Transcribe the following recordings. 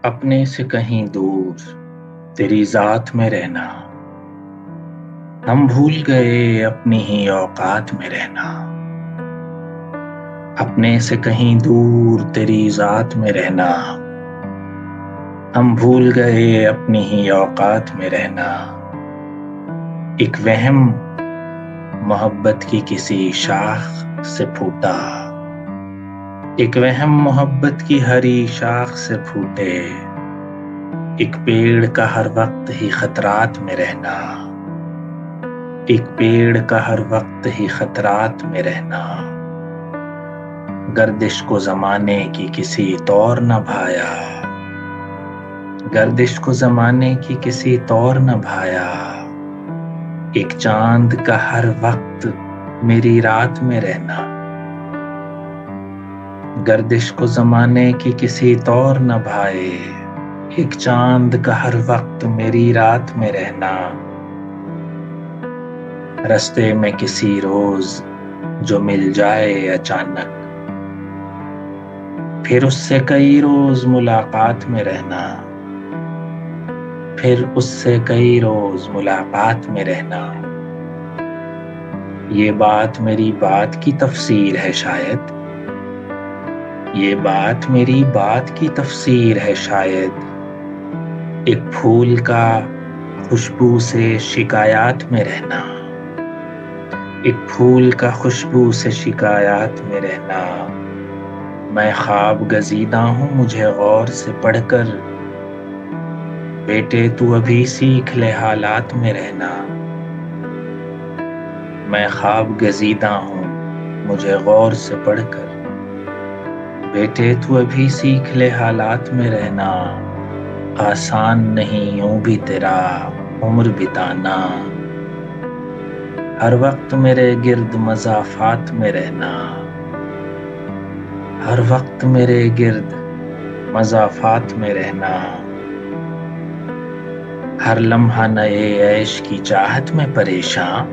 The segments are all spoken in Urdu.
اپنے سے کہیں دور تیری ذات میں رہنا، ہم بھول گئے اپنی ہی اوقات میں رہنا۔ اپنے سے کہیں دور تیری ذات میں رہنا، ہم بھول گئے اپنی ہی اوقات میں رہنا۔ ایک وہم محبت کی کسی شاخ سے پھوٹا، ایک وہم محبت کی ہری شاخ سے پھوٹے۔ ایک پیڑ کا ہر وقت ہی خطرات میں رہنا، ایک پیڑ کا ہر وقت ہی خطرات میں رہنا۔ گردش کو زمانے کی کسی طور نہ بھایا، گردش کو زمانے کی کسی طور نہ بھایا۔ ایک چاند کا ہر وقت میری رات میں رہنا، گردش کو زمانے کی کسی طور نہ بھائے۔ ایک چاند کا ہر وقت میری رات میں رہنا۔ رستے میں کسی روز جو مل جائے اچانک، پھر اس سے کئی روز ملاقات میں رہنا، پھر اس سے کئی روز ملاقات میں رہنا۔ یہ بات میری بات کی تفسیر ہے شاید، یہ بات میری بات کی تفسیر ہے شاید۔ ایک پھول کا خوشبو سے شکایات میں رہنا، ایک پھول کا خوشبو سے شکایات میں رہنا۔ میں خواب گزیدہ ہوں مجھے غور سے پڑھ کر، بیٹے تو ابھی سیکھ لے حالات میں رہنا۔ میں خواب گزیدہ ہوں مجھے غور سے پڑھ کر، بیٹے تو ابھی سیکھ لے حالات میں رہنا۔ آسان نہیں یوں بھی تیرا عمر بتانا، ہر وقت میرے گرد مضافات میں رہنا، ہر وقت میرے گرد مضافات میں رہنا۔ ہر لمحہ نئے عیش کی چاہت میں پریشاں،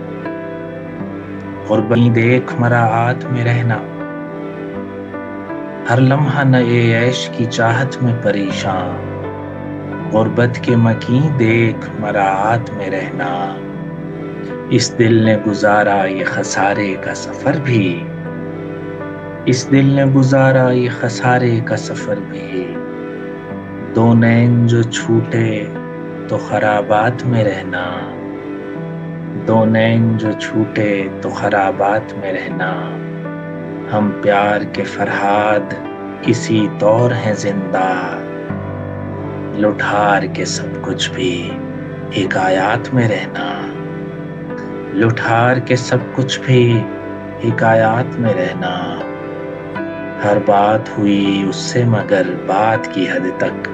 غربت دیکھ مراعات میں رہنا۔ ہر لمحہ نئے عیش کی چاہت میں پریشاں، غربت کے مکیں دیکھ مراعات میں رہنا۔ اس دل نے گزارا یہ خسارے کا سفر بھی، اس دل نے گزارا یہ خسارے کا سفر بھی۔ دو نین جو چھوٹے تو خرابات میں رہنا، دو نین جو چھوٹے تو خرابات میں رہنا۔ ہم پیار کے فرہاد اسی طور ہیں زندہ، لٹھار کے سب کچھ بھی حکایات میں رہنا، لٹھار کے سب کچھ بھی حکایات میں رہنا۔ ہر بات ہوئی اس سے مگر بات کی حد تک،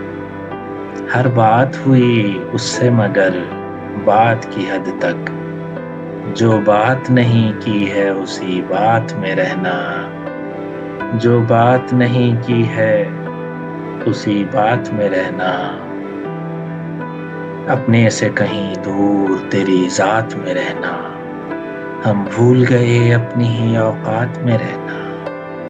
ہر بات ہوئی اس سے مگر بات کی حد تک۔ جو بات نہیں کی ہے اسی بات میں رہنا، جو بات نہیں کی ہے اسی بات میں رہنا۔ اپنے سے کہیں دور تیری ذات میں رہنا، ہم بھول گئے اپنی ہی اوقات میں رہنا۔